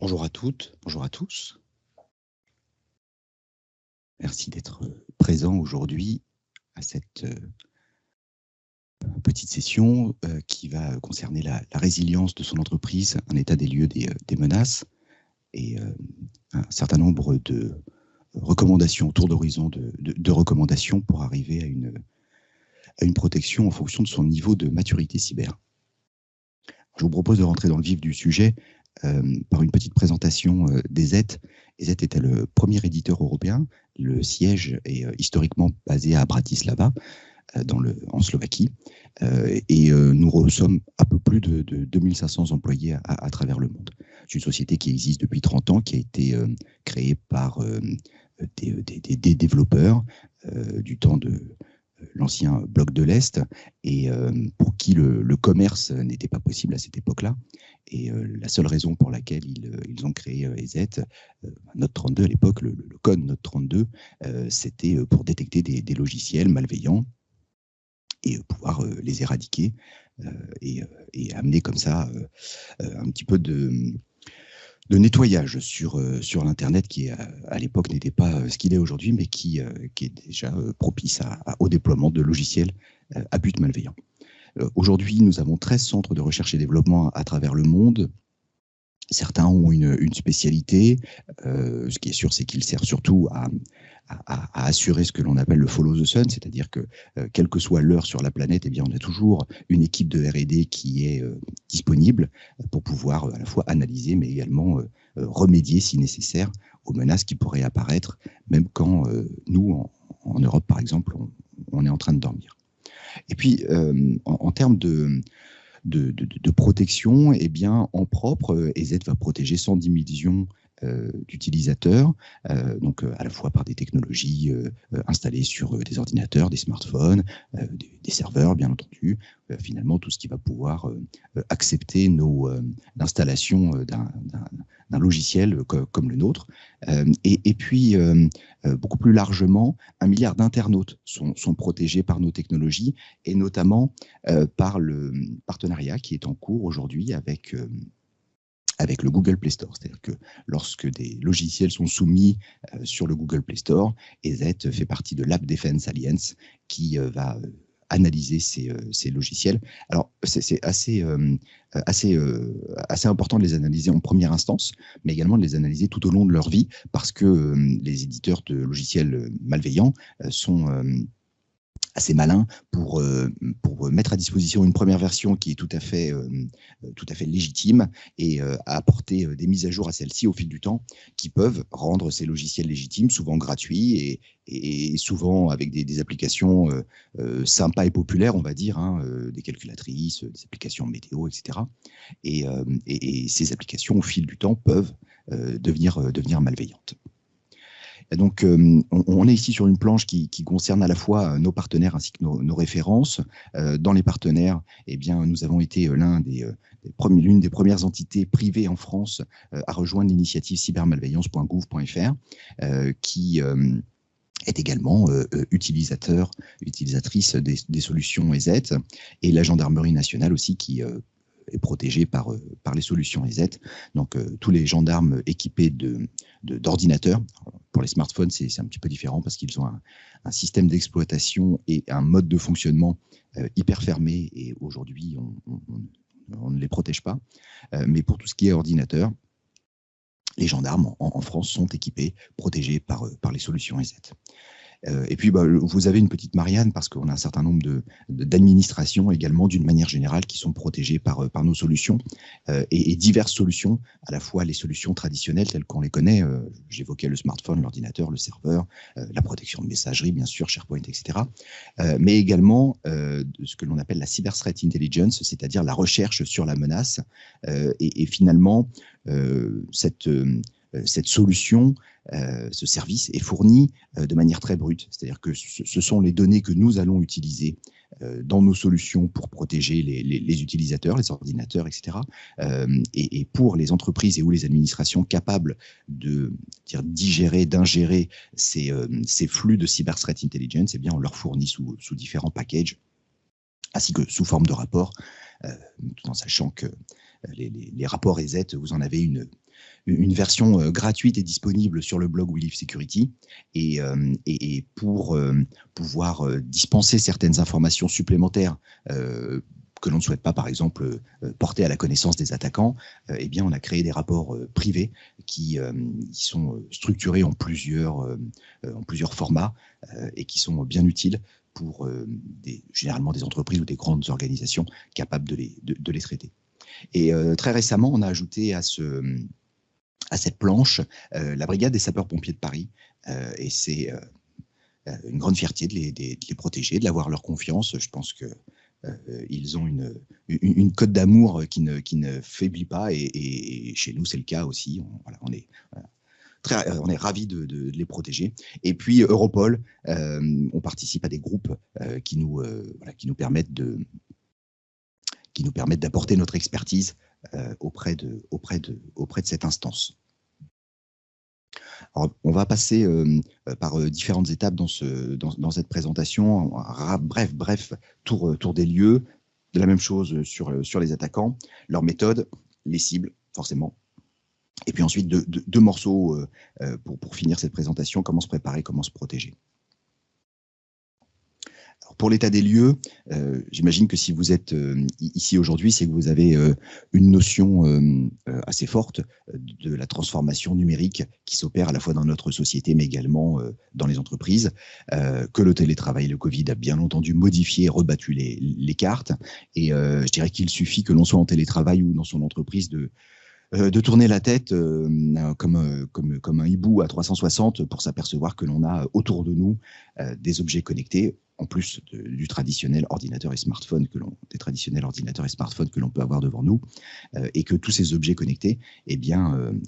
Bonjour à toutes, bonjour à tous. Merci d'être présent aujourd'hui à cette petite session qui va concerner la résilience de son entreprise, un état des lieux des menaces et un certain nombre de recommandations, tour d'horizon de recommandations pour arriver à une protection en fonction de son niveau de maturité cyber. Je vous propose de rentrer dans le vif du sujet par une petite présentation d'EZ. EZ était le premier éditeur européen. Le siège est historiquement basé à Bratislava, en Slovaquie. Nous sommes un peu plus de 2500 employés à travers le monde. C'est une société qui existe depuis 30 ans, qui a été créée par des développeurs du temps de l'ancien bloc de l'Est, et pour qui le commerce n'était pas possible à cette époque-là. Et la seule raison pour laquelle ils ont créé EZ, Note 32 à l'époque, le code Note 32, c'était pour détecter des logiciels malveillants et pouvoir les éradiquer et amener comme ça un petit peu de nettoyage sur l'Internet qui, à l'époque, n'était pas ce qu'il est aujourd'hui, mais qui est déjà propice au déploiement de logiciels à but malveillant. Aujourd'hui, nous avons 13 centres de recherche et développement à travers le monde. Certains ont une spécialité. Ce qui est sûr, c'est qu'ils servent surtout à assurer ce que l'on appelle le follow the sun, c'est-à-dire que quelle que soit l'heure sur la planète, eh bien, on a toujours une équipe de R&D qui est disponible pour pouvoir à la fois analyser, mais également remédier, si nécessaire, aux menaces qui pourraient apparaître, même quand nous, en Europe, par exemple, on est en train de dormir. Et puis, en termes de protection, eh bien, en propre, EZ va protéger 110 millions d'utilisateurs, donc à la fois par des technologies installées sur des ordinateurs, des smartphones, des serveurs, bien entendu, finalement tout ce qui va pouvoir accepter l'installation d'un logiciel comme le nôtre. Et puis, beaucoup plus largement, 1 milliard d'internautes sont protégés par nos technologies, et notamment par le partenariat qui est en cours aujourd'hui avec le Google Play Store. C'est-à-dire que lorsque des logiciels sont soumis sur le Google Play Store, EZ fait partie de l'App Defense Alliance qui va analyser ces logiciels. Alors, c'est assez important de les analyser en première instance, mais également de les analyser tout au long de leur vie, parce que les éditeurs de logiciels malveillants sont assez malin pour mettre à disposition une première version qui est tout à fait légitime et apporter des mises à jour à celle-ci au fil du temps qui peuvent rendre ces logiciels légitimes, souvent gratuits et souvent avec des applications sympas et populaires, on va dire, des calculatrices, des applications météo, etc. Et ces applications, au fil du temps, peuvent devenir malveillantes. Et donc, on est ici sur une planche qui concerne à la fois nos partenaires ainsi que nos références. Dans les partenaires, eh bien, nous avons été l'une des premières entités privées en France à rejoindre l'initiative cybermalveillance.gouv.fr qui est également utilisatrice des solutions EZ, et la gendarmerie nationale aussi qui est protégée par les solutions EZ. Donc, tous les gendarmes équipés d'ordinateurs. Pour les smartphones, c'est un petit peu différent parce qu'ils ont un système d'exploitation et un mode de fonctionnement hyper fermé, et aujourd'hui, on ne les protège pas. Mais pour tout ce qui est ordinateur, les gendarmes en France sont équipés, protégés par les solutions EZ. Et puis, vous avez une petite Marianne parce qu'on a un certain nombre d'administrations également, d'une manière générale, qui sont protégées par nos solutions et diverses solutions, à la fois les solutions traditionnelles telles qu'on les connaît. J'évoquais le smartphone, l'ordinateur, le serveur, la protection de messagerie, bien sûr, SharePoint, etc. Mais également ce que l'on appelle la Cyber Threat Intelligence, c'est-à-dire la recherche sur la menace. Et finalement, cette solution, ce service est fourni de manière très brute. C'est-à-dire que ce sont les données que nous allons utiliser dans nos solutions pour protéger les utilisateurs, les ordinateurs, etc. Et pour les entreprises et ou les administrations capables d'ingérer ces flux de Cyber Threat Intelligence, eh bien, on leur fournit sous différents packages, ainsi que sous forme de rapports, tout en sachant que les rapports EZ, vous en avez une version gratuite et disponible sur le blog We Live Security, et pour pouvoir dispenser certaines informations supplémentaires que l'on ne souhaite pas, par exemple, porter à la connaissance des attaquants, eh bien, on a créé des rapports privés qui sont structurés en plusieurs formats et qui sont bien utiles pour généralement des entreprises ou des grandes organisations capables de les traiter. Et très récemment, on a ajouté à cette planche la brigade des sapeurs-pompiers de Paris, et c'est une grande fierté de les protéger, de leur confiance. Je pense que ils ont une cote d'amour qui ne faiblit pas, et chez nous c'est le cas aussi. On est ravis de les protéger. Et puis Europol, on participe à des groupes qui nous permettent d'apporter notre expertise auprès de cette instance. Alors, on va passer par différentes étapes dans cette présentation. Bref, tour des lieux, de la même chose sur les attaquants, leurs méthodes, les cibles, forcément. Et puis ensuite, deux morceaux pour finir cette présentation, comment se préparer, comment se protéger. Alors, pour l'état des lieux, j'imagine que si vous êtes ici aujourd'hui, c'est que vous avez une notion assez forte de la transformation numérique qui s'opère à la fois dans notre société, mais également dans les entreprises, que le télétravail et le Covid a bien entendu modifié et rebattu les cartes. Et je dirais qu'il suffit que l'on soit en télétravail ou dans son entreprise de tourner la tête comme un hibou à 360 pour s'apercevoir que l'on a autour de nous des objets connectés, en plus du traditionnel ordinateur et smartphone que l'on peut avoir devant nous, et que tous ces objets connectés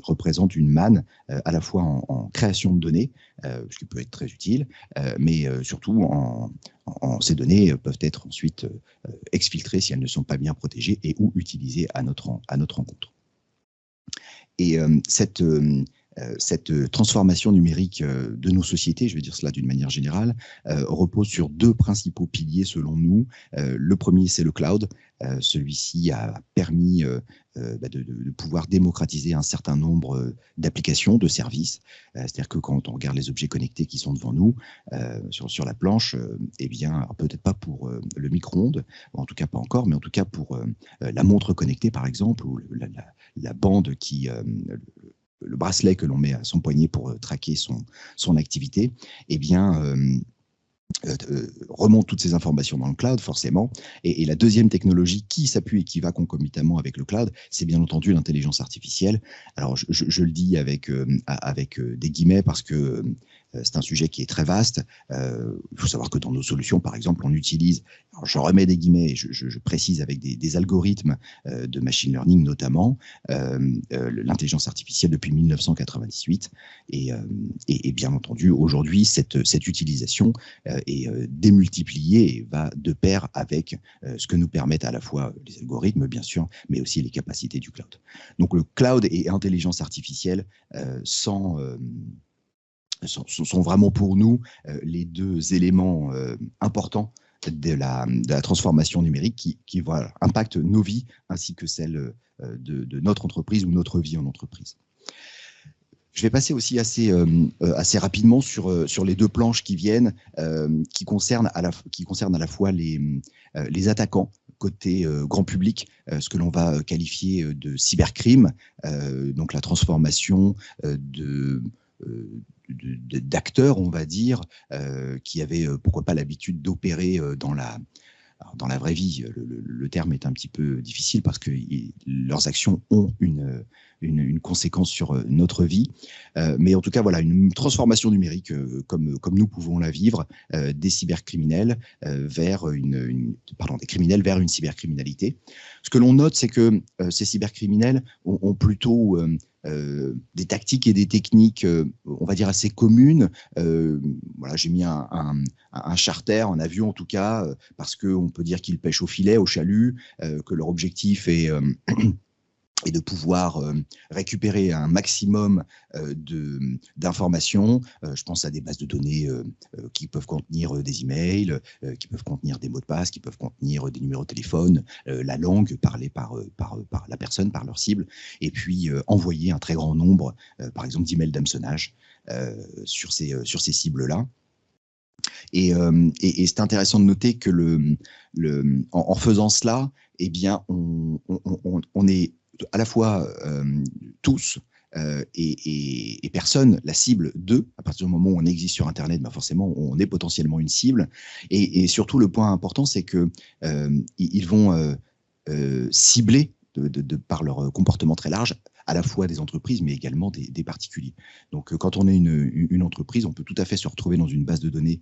représentent une manne à la fois en création de données, ce qui peut être très utile, mais surtout ces données peuvent être ensuite exfiltrées si elles ne sont pas bien protégées et ou utilisées à notre rencontre. Et cette transformation numérique de nos sociétés, je vais dire cela d'une manière générale, repose sur deux principaux piliers selon nous. Le premier, c'est le cloud. Celui-ci a permis de pouvoir démocratiser un certain nombre d'applications, de services. C'est-à-dire que quand on regarde les objets connectés qui sont devant nous sur la planche, peut-être pas pour le micro-ondes, en tout cas pas encore, mais en tout cas pour la montre connectée par exemple, ou la bande le bracelet que l'on met à son poignet pour traquer son activité, remonte toutes ces informations dans le cloud, forcément. Et la deuxième technologie qui s'appuie et qui va concomitamment avec le cloud, c'est bien entendu l'intelligence artificielle. Alors, je le dis avec des guillemets parce que c'est un sujet qui est très vaste. Il faut savoir que dans nos solutions, par exemple, on utilise, alors je remets des guillemets, je précise avec des algorithmes de machine learning notamment, l'intelligence artificielle depuis 1998. Et bien entendu, aujourd'hui, cette utilisation est démultipliée et va de pair avec ce que nous permettent à la fois les algorithmes, bien sûr, mais aussi les capacités du cloud. Donc le cloud et intelligence artificielle sont vraiment pour nous les deux éléments importants de la transformation numérique qui impactent nos vies ainsi que celles de notre entreprise ou notre vie en entreprise. Je vais passer aussi assez rapidement sur les deux planches qui viennent, qui concernent à la fois les attaquants côté grand public, ce que l'on va qualifier de cybercrime, donc la transformation d'acteurs, on va dire, qui avaient pourquoi pas l'habitude d'opérer dans la vraie vie. Le terme est un petit peu difficile parce que leurs actions ont une conséquence sur notre vie. Mais en tout cas, voilà, une transformation numérique comme nous pouvons la vivre, des cybercriminels des criminels vers une cybercriminalité. Ce que l'on note, c'est que ces cybercriminels ont plutôt des tactiques et des techniques, on va dire, assez communes. J'ai mis un charter, un avion en tout cas, parce qu'on peut dire qu'ils pêchent au filet, au chalut, que leur objectif est et de pouvoir récupérer un maximum d'informations. Je pense à des bases de données qui peuvent contenir des emails, qui peuvent contenir des mots de passe, qui peuvent contenir des numéros de téléphone, la langue parlée par la personne, par leur cible, et puis envoyer un très grand nombre, par exemple, d'emails d'hameçonnage sur ces cibles-là. Et c'est intéressant de noter que en faisant cela, eh bien, on est à la fois tous et personne la cible d'eux. À partir du moment où on existe sur Internet, ben forcément, on est potentiellement une cible. Et surtout, le point important, c'est que ils vont cibler par leur comportement très large, à la fois des entreprises, mais également des particuliers. Donc, quand on est une entreprise, on peut tout à fait se retrouver dans une base de données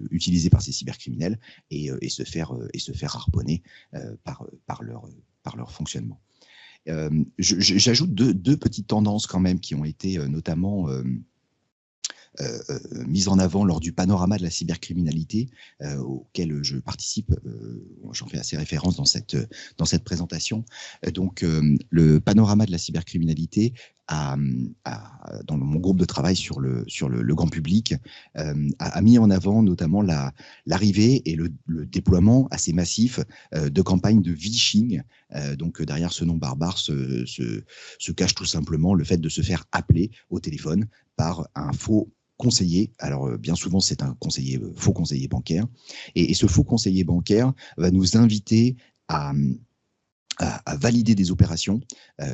utilisée par ces cybercriminels et se faire harponner par leur fonctionnement. J'ajoute deux petites tendances quand même qui ont été notamment mise en avant lors du panorama de la cybercriminalité auquel je participe. J'en fais assez référence dans cette présentation. Donc, le panorama de la cybercriminalité dans mon groupe de travail sur le grand public, a mis en avant notamment l'arrivée et le déploiement assez massif de campagnes de phishing. Donc, derrière ce nom barbare se cache tout simplement le fait de se faire appeler au téléphone par un faux conseiller. Alors, bien souvent, c'est un faux conseiller bancaire. Et ce faux conseiller bancaire va nous inviter à valider des opérations,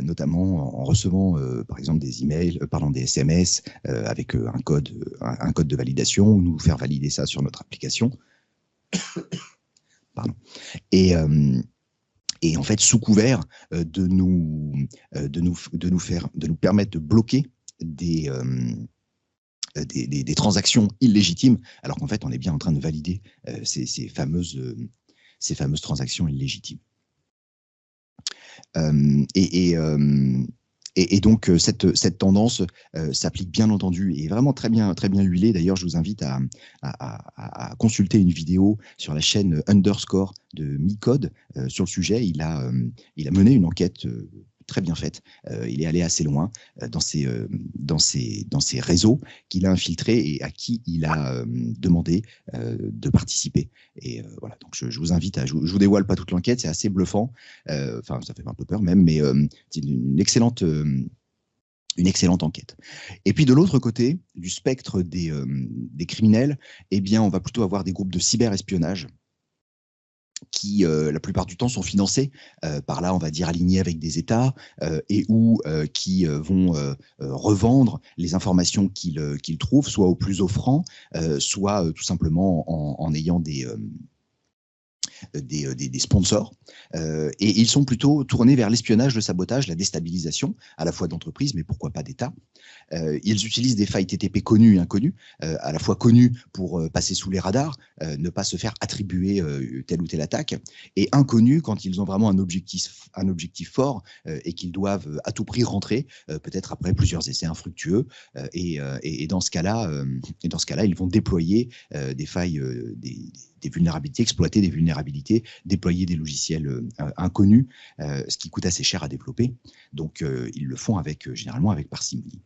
notamment en recevant, par exemple, des emails, des SMS avec un code de validation, ou nous faire valider ça sur notre application. Pardon. Et en fait, sous couvert de nous permettre de bloquer des transactions illégitimes, alors qu'en fait, on est bien en train de valider ces fameuses transactions illégitimes. Et donc, cette tendance s'applique bien entendu et est vraiment très bien huilée. D'ailleurs, je vous invite à consulter une vidéo sur la chaîne Underscore de Micode sur le sujet. Il a mené une enquête très bien faite. Il est allé assez loin dans ces réseaux qu'il a infiltrés et à qui il a demandé de participer. Et voilà, donc je vous invite je vous dévoile pas toute l'enquête, c'est assez bluffant. Enfin, ça fait un peu peur même, mais c'est une excellente enquête. Et puis de l'autre côté du spectre des criminels, eh bien, on va plutôt avoir des groupes de cyberespionnage qui, la plupart du temps, sont financés par là, on va dire, alignés avec des États et ou qui vont revendre les informations qu'ils trouvent, soit au plus offrant, soit tout simplement en ayant des sponsors, et ils sont plutôt tournés vers l'espionnage, le sabotage, la déstabilisation, à la fois d'entreprises, mais pourquoi pas d'États. Ils utilisent des failles TTP connues et inconnues, à la fois connues pour passer sous les radars, ne pas se faire attribuer telle ou telle attaque, et inconnues quand ils ont vraiment un objectif fort et qu'ils doivent à tout prix rentrer, peut-être après plusieurs essais infructueux, et dans ce cas-là, ils vont déployer des failles, des vulnérabilités, exploiter des vulnérabilités, déployer des logiciels inconnus, ce qui coûte assez cher à développer. Donc, ils le font généralement avec parcimonie.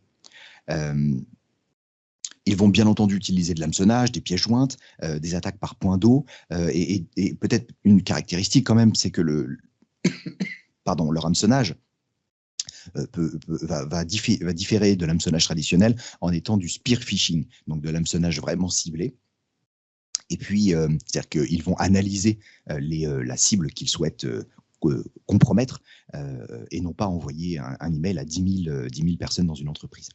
Ils vont bien entendu utiliser de l'hameçonnage, des pièces jointes, des attaques par point d'eau, et peut-être une caractéristique quand même, c'est que leur hameçonnage va différer de l'hameçonnage traditionnel en étant du spear phishing, donc de l'hameçonnage vraiment ciblé. Et puis, c'est-à-dire qu'ils vont analyser la cible qu'ils souhaitent compromettre et non pas envoyer un email à 10 000 personnes dans une entreprise.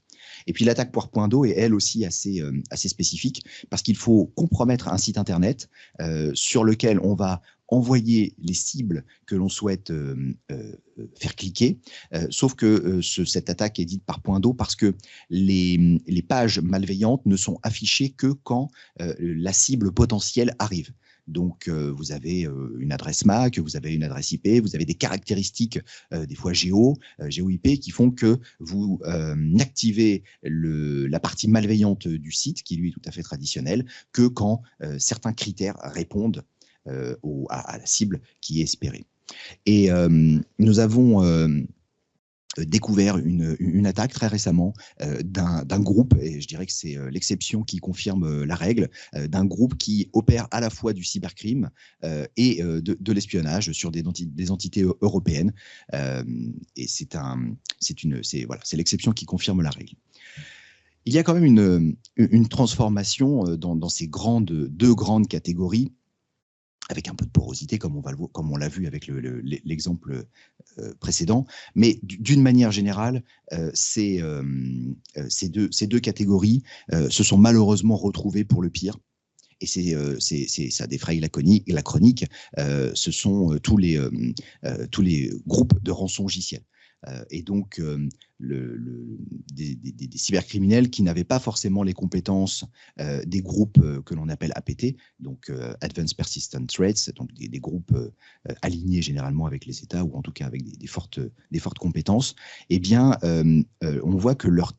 Et puis l'attaque par point d'eau est elle aussi assez spécifique parce qu'il faut compromettre un site internet sur lequel on va envoyer les cibles que l'on souhaite faire cliquer, sauf que cette attaque est dite par point d'eau parce que les pages malveillantes ne sont affichées que quand la cible potentielle arrive. Donc, vous avez une adresse MAC, vous avez une adresse IP, vous avez des caractéristiques, des fois géo-IP, qui font que vous n'activez la partie malveillante du site, qui lui est tout à fait traditionnelle, que quand certains critères répondent à la cible qui est espérée. Et nous avons découvert une attaque très récemment d'un groupe, et je dirais que c'est l'exception qui confirme la règle, d'un groupe qui opère à la fois du cybercrime et de l'espionnage sur des entités européennes. Et c'est l'exception qui confirme la règle. Il y a quand même une transformation dans ces deux grandes catégories, avec un peu de porosité, comme on l'a vu avec l'exemple précédent. Mais d'une manière générale, ces deux catégories se sont malheureusement retrouvées pour le pire. Et ça défraye la chronique. Ce sont tous les groupes de rançongiciels. Et donc, des cybercriminels qui n'avaient pas forcément les compétences des groupes que l'on appelle APT, donc Advanced Persistent Threats, donc des groupes alignés généralement avec les États, ou en tout cas avec des fortes compétences, eh bien, on voit que leurs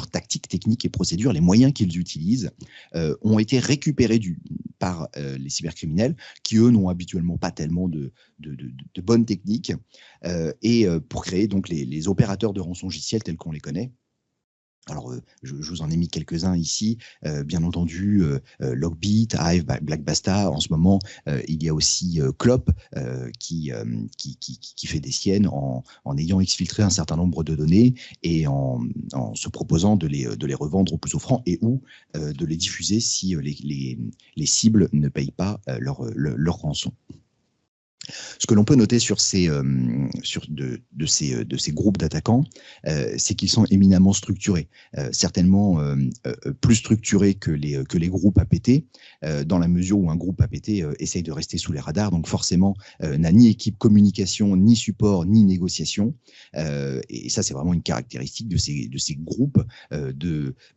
tactiques, techniques et procédures, les moyens qu'ils utilisent, ont été récupérés par les cybercriminels, qui eux n'ont habituellement pas tellement de bonnes techniques, et pour créer donc les opérateurs de rançongiciel tels qu'on les connaît. Alors, je vous en ai mis quelques-uns ici, bien entendu, Lockbit, Hive, Black Basta. En ce moment, il y a aussi Clop qui fait des siennes en ayant exfiltré un certain nombre de données et en se proposant de les revendre au plus offrant et ou de les diffuser si les cibles ne payent pas leur rançon. Ce que l'on peut noter sur ces groupes d'attaquants, c'est qu'ils sont éminemment structurés, certainement plus structurés que les groupes APT, dans la mesure où un groupe APT essaye de rester sous les radars, donc forcément n'a ni équipe communication, ni support, ni négociation. Et ça, c'est vraiment une caractéristique de ces groupes,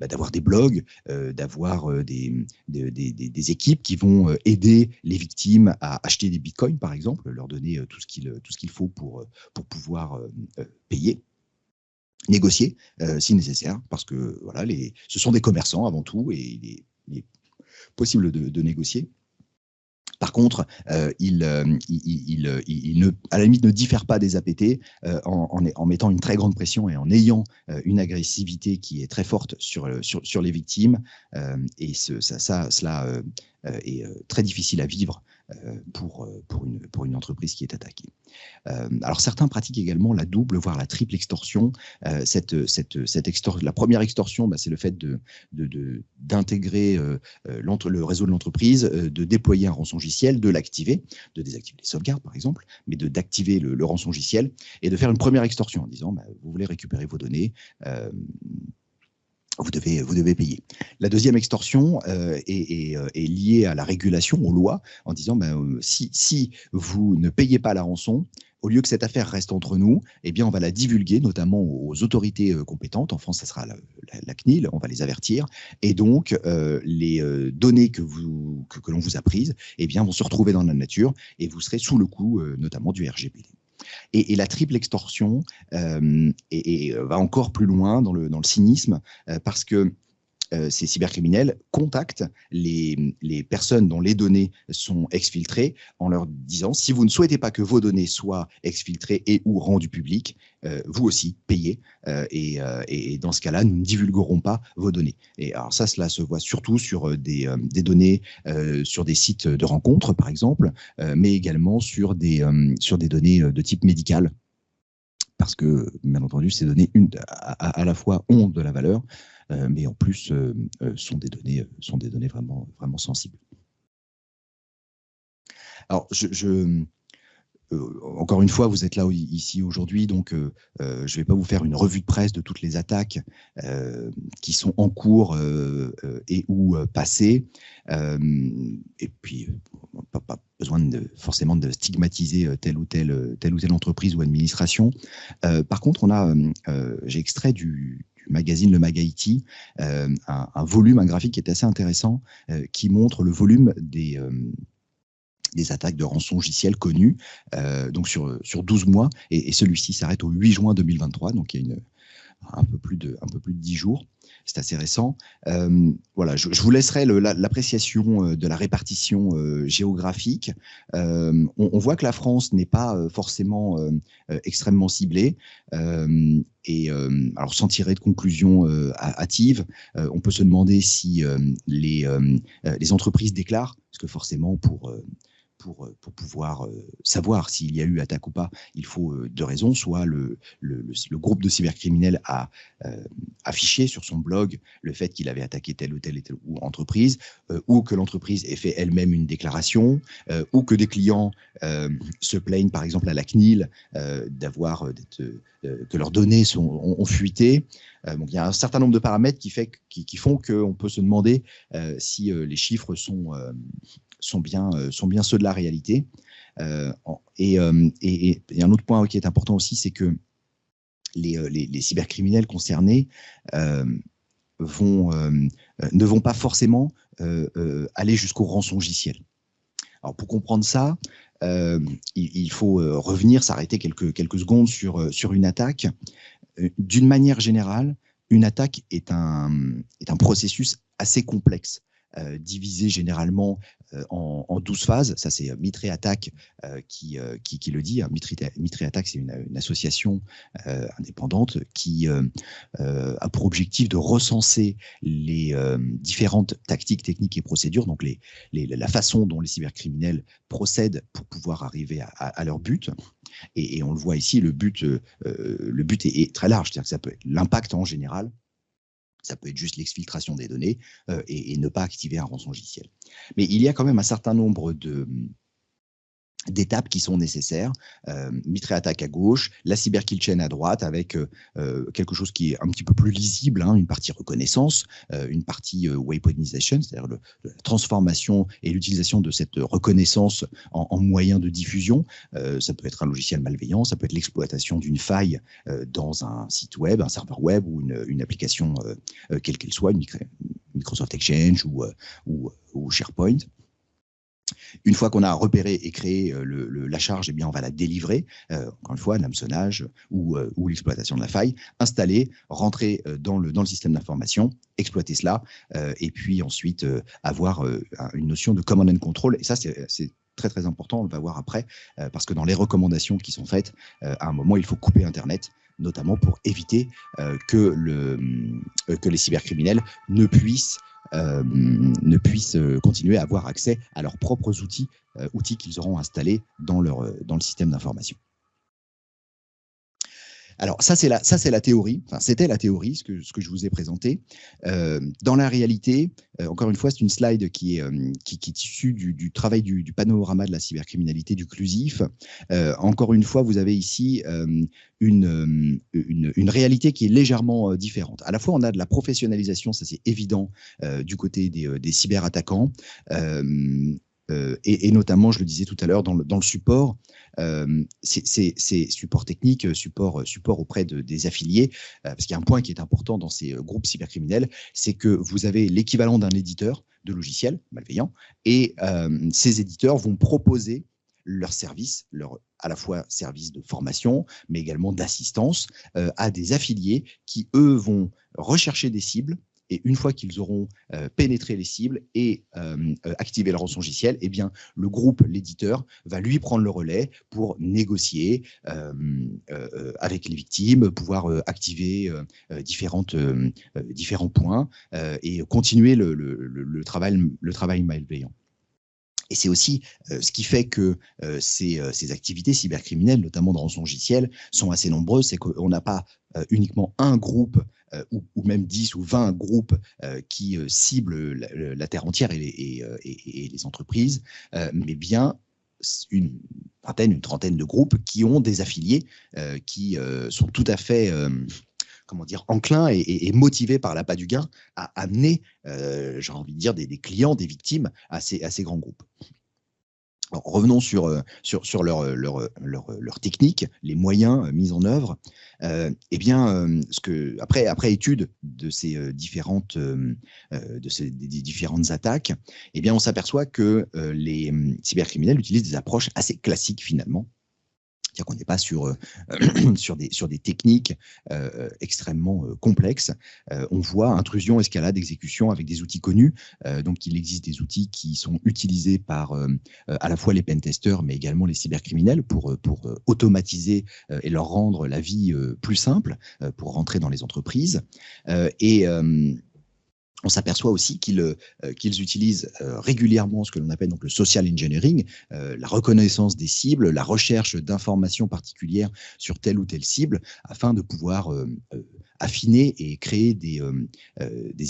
d'avoir des blogs, d'avoir des équipes qui vont aider les victimes à acheter des bitcoins, par exemple, leur donner tout ce qu'il faut pour pouvoir payer, négocier si nécessaire, parce que voilà, ce sont des commerçants avant tout, et il est possible de négocier. Par contre, il à la limite ne diffère pas des APT en mettant une très grande pression et en ayant une agressivité qui est très forte sur les victimes. Et cela est très difficile à vivre pour une entreprise qui est attaquée. Alors certains pratiquent également la double, voire la triple extorsion. La première extorsion, c'est le fait d'intégrer le réseau de l'entreprise, de déployer un rançongiciel, de l'activer, de désactiver les sauvegardes par exemple, mais d'activer le rançongiciel et de faire une première extorsion en disant vous voulez récupérer vos données, vous devez payer. La deuxième extorsion est liée à la régulation, aux lois, en disant si vous ne payez pas la rançon, au lieu que cette affaire reste entre nous, eh bien on va la divulguer, notamment aux autorités compétentes. En France, ça sera la CNIL, on va les avertir. Et donc, les données que l'on vous a prises, eh bien, vont se retrouver dans la nature et vous serez sous le coup, notamment du RGPD. Et la triple extorsion va encore plus loin dans le cynisme, parce que ces cybercriminels contactent les personnes dont les données sont exfiltrées en leur disant si vous ne souhaitez pas que vos données soient exfiltrées et ou rendues publiques, vous aussi payez, et dans ce cas-là, nous ne divulguerons pas vos données. Et alors cela se voit surtout sur des données sur des sites de rencontres, par exemple, mais également sur des données de type médical. Parce que, bien entendu, ces données à la fois ont de la valeur, mais en plus sont des données vraiment, vraiment sensibles. Alors, encore une fois, vous êtes là ici aujourd'hui, donc je ne vais pas vous faire une revue de presse de toutes les attaques qui sont en cours et ou passées. Et puis, pas besoin forcément de stigmatiser telle ou telle entreprise ou administration. Par contre, j'ai extrait du magazine Le Mag IT un volume, un graphique qui est assez intéressant, qui montre le volume des attaques de rançongiciel connues, donc sur 12 mois, et celui-ci s'arrête au 8 juin 2023, donc il y a un peu plus de 10 jours. C'est assez récent. Voilà, je vous laisserai l'appréciation de la répartition géographique. On voit que la France n'est pas forcément extrêmement ciblée. Alors, sans tirer de conclusion hâtive, on peut se demander si les entreprises déclarent, parce que forcément, pour pouvoir savoir s'il y a eu attaque ou pas, il faut deux raisons. Soit le groupe de cybercriminels a affiché sur son blog le fait qu'il avait attaqué telle ou telle entreprise, ou que l'entreprise ait fait elle-même une déclaration, ou que des clients se plaignent par exemple à la CNIL que leurs données ont fuité. Donc, il y a un certain nombre de paramètres qui font qu'on peut se demander si les chiffres sont bien ceux de la réalité. Et un autre point qui est important aussi, c'est que les cybercriminels concernés ne vont pas forcément aller jusqu'au rançongiciel. Alors, pour comprendre ça, il faut revenir, s'arrêter quelques secondes sur une attaque. D'une manière générale, une attaque est un processus assez complexe, divisé généralement en 12 phases. Ça, c'est Mitre Attack qui le dit. Mitre Attack, c'est une association indépendante qui a pour objectif de recenser les différentes tactiques, techniques et procédures, donc la façon dont les cybercriminels procèdent pour pouvoir arriver à leur but. Et on le voit ici, le but est très large, c'est-à-dire que ça peut être l'impact en général. Ça peut être juste l'exfiltration des données et ne pas activer un rançongiciel. Mais il y a quand même un certain nombre d'étapes qui sont nécessaires. Mitre Attack à gauche, la Cyber Kill Chain à droite, avec quelque chose qui est un petit peu plus lisible, une partie reconnaissance, une partie weaponization, c'est-à-dire la transformation et l'utilisation de cette reconnaissance en moyen de diffusion. Ça peut être un logiciel malveillant, ça peut être l'exploitation d'une faille dans un site web, un serveur web ou une application quelle qu'elle soit, une Microsoft Exchange ou SharePoint. Une fois qu'on a repéré et créé la charge, eh bien, on va la délivrer, encore une fois, un hameçonnage ou l'exploitation de la faille, installer, rentrer dans le système d'information, exploiter cela, et puis ensuite avoir une notion de command and control. Et ça, c'est très, très important, on va voir après, parce que dans les recommandations qui sont faites, à un moment, il faut couper Internet, notamment pour éviter que les cybercriminels ne puissent continuer à avoir accès à leurs propres outils qu'ils auront installés dans le système d'information. Alors, ça, c'est la théorie. Enfin, c'était la théorie, ce que je vous ai présenté. Dans la réalité, encore une fois, c'est une slide qui est issue du travail du panorama de la cybercriminalité du CLUSIF. Encore une fois, vous avez ici une réalité qui est légèrement différente. À la fois, on a de la professionnalisation, ça c'est évident, du côté des cyberattaquants. Et notamment, je le disais tout à l'heure, dans le support, c'est support technique, support auprès des affiliés, parce qu'il y a un point qui est important dans ces groupes cybercriminels, c'est que vous avez l'équivalent d'un éditeur de logiciels malveillants, et ces éditeurs vont proposer leurs services, à la fois services de formation, mais également d'assistance à des affiliés qui, eux, vont rechercher des cibles. Et une fois qu'ils auront pénétré les cibles et activé le rançongiciel, eh bien, le groupe, l'éditeur, va lui prendre le relais pour négocier avec les victimes, pouvoir activer différents points et continuer le travail malveillant. Et c'est aussi ce qui fait que ces activités cybercriminelles, notamment de rançongiciel, sont assez nombreuses. C'est qu'on n'a pas uniquement un groupe ou même 10 ou 20 groupes qui ciblent la terre entière et les entreprises, mais bien une vingtaine, une trentaine de groupes qui ont des affiliés qui sont tout à fait enclins et motivés par l'appât du gain à amener, j'ai envie de dire, des clients, des victimes à ces grands groupes. Alors, revenons sur leur technique, les moyens mis en œuvre. Eh bien, après étude de ces différentes attaques, eh bien, on s'aperçoit que les cybercriminels utilisent des approches assez classiques finalement. C'est-à-dire qu'on n'est pas sur, sur des techniques extrêmement complexes. On voit intrusion, escalade, exécution avec des outils connus. Donc, il existe des outils qui sont utilisés par à la fois les pentesters, mais également les cybercriminels pour automatiser et leur rendre la vie plus simple pour rentrer dans les entreprises. On s'aperçoit aussi qu'ils utilisent régulièrement ce que l'on appelle donc le social engineering, la reconnaissance des cibles, la recherche d'informations particulières sur telle ou telle cible, afin de pouvoir affiner et créer des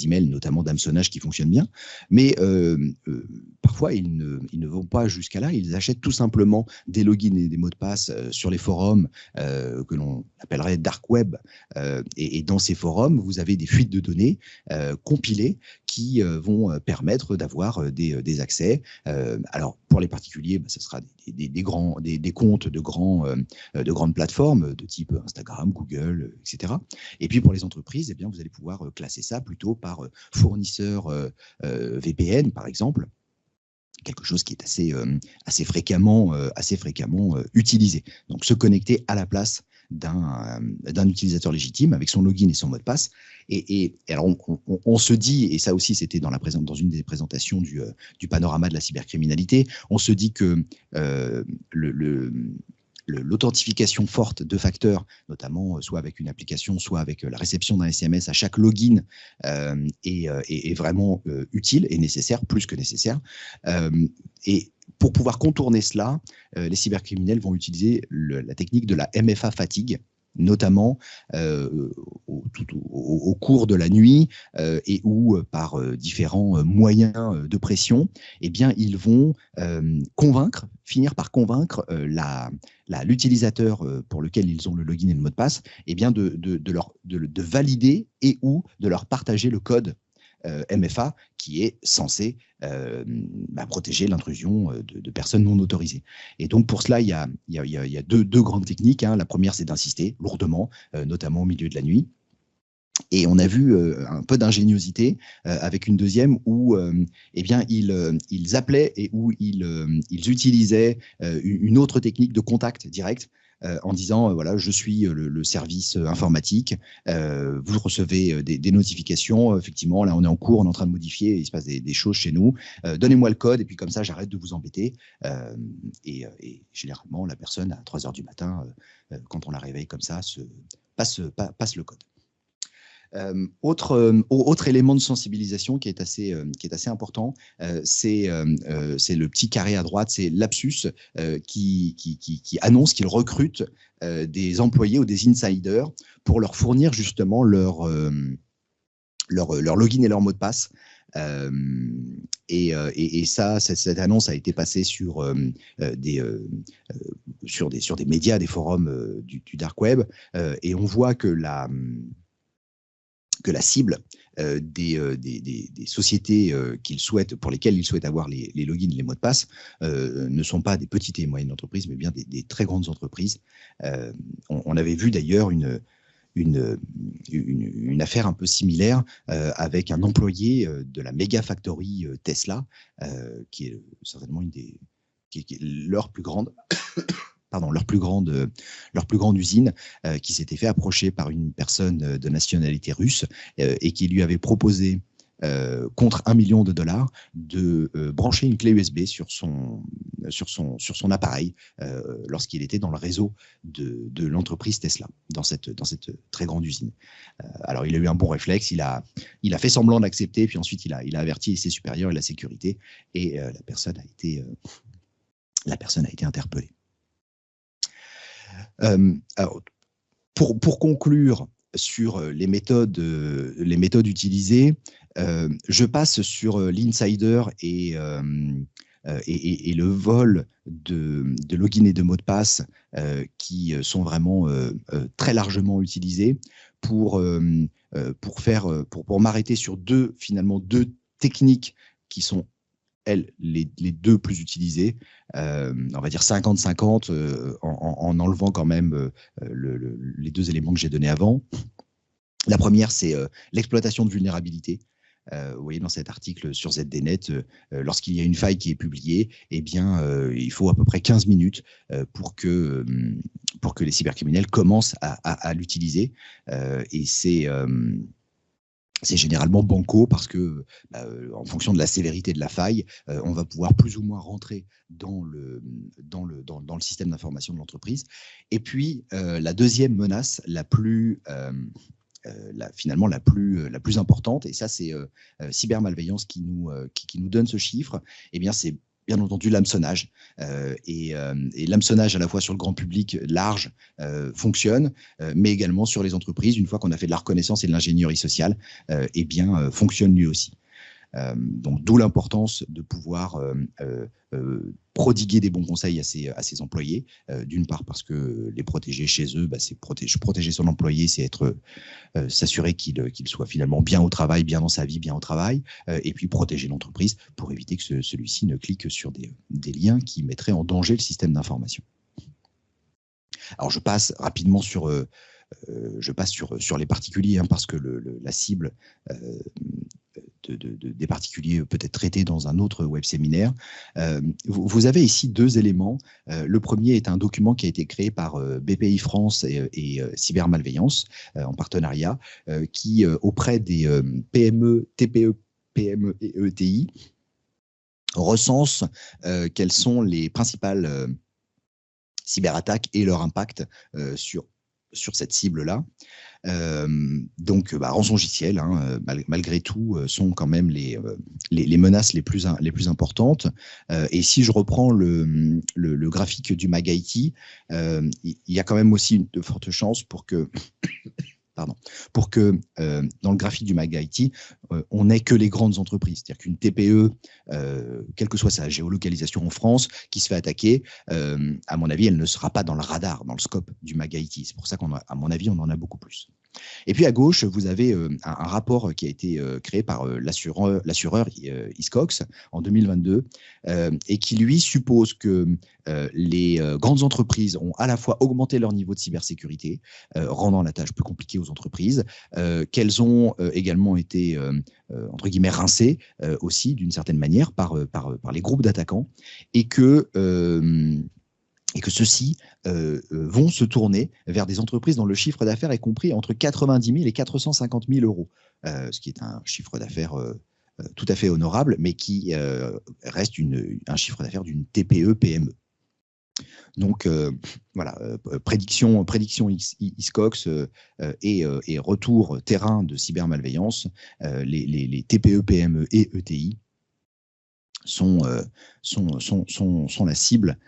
emails, notamment d'hameçonnage, qui fonctionnent bien. Mais parfois, ils ne vont pas jusqu'à là. Ils achètent tout simplement des logins et des mots de passe sur les forums que l'on appellerait dark web. Et dans ces forums, vous avez des fuites de données compilées qui vont permettre d'avoir des accès. Alors, pour les particuliers, ce sera des comptes de grandes plateformes de type Instagram, Google, etc. Et puis, pour les entreprises, eh bien, vous allez pouvoir classer ça plutôt par fournisseur VPN, par exemple. Quelque chose qui est assez fréquemment utilisé. Donc, se connecter à la place d'un utilisateur légitime avec son login et son mot de passe. Et alors, on se dit, et ça aussi c'était dans une des présentations du panorama de la cybercriminalité, on se dit que l'authentification forte de facteurs, notamment soit avec une application, soit avec la réception d'un SMS à chaque login, est vraiment utile et nécessaire, plus que nécessaire. Et pour pouvoir contourner cela, les cybercriminels vont utiliser la technique de la MFA fatigue, notamment au cours de la nuit et ou par différents moyens de pression, eh bien, ils vont finir par convaincre l'utilisateur pour lequel ils ont le login et le mot de passe, eh bien, de valider et ou de leur partager le code MFA qui est censé protéger l'intrusion de personnes non autorisées. Et donc pour cela, il y a deux grandes techniques. La première, c'est d'insister lourdement, notamment au milieu de la nuit. Et on a vu un peu d'ingéniosité avec une deuxième où eh bien, ils appelaient et où ils utilisaient une autre technique de contact direct. En disant, voilà, je suis le service informatique, vous recevez des notifications, effectivement, là on est en cours, on est en train de modifier, il se passe des choses chez nous, donnez-moi le code et puis comme ça j'arrête de vous embêter. Et généralement, la personne à 3 heures du matin, quand on la réveille comme ça, passe le code. Autre élément de sensibilisation qui est assez important, c'est le petit carré à droite, c'est Lapsus qui annonce qu'il recrute des employés ou des insiders pour leur fournir justement leur login et leur mot de passe. Et ça, cette annonce a été passée sur des médias, des forums du dark web, et on voit que la cible des sociétés pour lesquelles ils souhaitent avoir les logins, les mots de passe, ne sont pas des petites et moyennes entreprises, mais bien des très grandes entreprises. On avait vu d'ailleurs une affaire un peu similaire avec un employé de la méga factory Tesla, qui est certainement qui est leur plus grande usine, qui s'était fait approcher par une personne de nationalité russe et qui lui avait proposé, contre $1 million, de brancher une clé USB sur son appareil lorsqu'il était dans le réseau de l'entreprise Tesla, dans cette très grande usine. Alors, il a eu un bon réflexe, il a fait semblant d'accepter, puis ensuite il a averti ses supérieurs et la sécurité, et la personne a été interpellée. Alors, pour conclure sur les méthodes utilisées, je passe sur l'insider et le vol de login et de mots de passe qui sont vraiment très largement utilisés pour m'arrêter sur deux techniques qui sont les deux plus utilisées, on va dire 50-50, en enlevant quand même les deux éléments que j'ai donnés avant. La première, c'est l'exploitation de vulnérabilité. vous voyez dans cet article sur ZDNet, lorsqu'il y a une faille qui est publiée, eh bien, il faut à peu près 15 minutes pour que les cybercriminels commencent à l'utiliser. Et c'est généralement banco parce que, en fonction de la sévérité de la faille, on va pouvoir plus ou moins rentrer dans le système d'information de l'entreprise. Et puis, la deuxième menace, finalement la plus importante, et ça c'est cybermalveillance qui nous donne ce chiffre, eh bien c'est bien entendu l'hameçonnage. Et l'hameçonnage à la fois sur le grand public large fonctionne, mais également sur les entreprises, une fois qu'on a fait de la reconnaissance et de l'ingénierie sociale, eh bien fonctionne lui aussi. Donc d'où l'importance de pouvoir prodiguer des bons conseils à ses employés, d'une part parce que les protéger chez eux, c'est protéger son employé, c'est s'assurer qu'il soit finalement bien au travail, bien dans sa vie, bien au travail, et puis protéger l'entreprise pour éviter que celui-ci ne clique sur des liens qui mettraient en danger le système d'information. Alors je passe rapidement sur les particuliers, parce que la cible des particuliers peut être traitée dans un autre web séminaire. Vous avez ici deux éléments. Le premier est un document qui a été créé par BPI France et Cybermalveillance en partenariat, qui auprès des PME, TPE, PME et ETI recense quelles sont les principales cyberattaques et leur impact sur cette cible-là. Donc, rançongiciel, malgré tout, sont quand même les menaces les plus importantes. Et si je reprends le graphique du MagIT, il y a quand même aussi de fortes chances pour que dans le graphique du MagIT, on n'ait que les grandes entreprises. C'est-à-dire qu'une TPE, quelle que soit sa géolocalisation en France, qui se fait attaquer, à mon avis, elle ne sera pas dans le radar, dans le scope du MagIT. C'est pour ça qu'à mon avis, on en a beaucoup plus. Et puis à gauche, vous avez un rapport qui a été créé par l'assureur Hiscox en 2022 et qui, lui, suppose que les grandes entreprises ont à la fois augmenté leur niveau de cybersécurité, rendant la tâche plus compliquée aux entreprises, qu'elles ont également été, entre guillemets, rincées aussi, d'une certaine manière, par les groupes d'attaquants, et que ceux-ci vont se tourner vers des entreprises dont le chiffre d'affaires est compris entre 90 000 et 450 000 euros, ce qui est un chiffre d'affaires tout à fait honorable, mais qui reste un chiffre d'affaires d'une TPE-PME. Donc voilà, prédiction Hiscox et retour terrain de cybermalveillance, les TPE, PME et ETI sont la cible,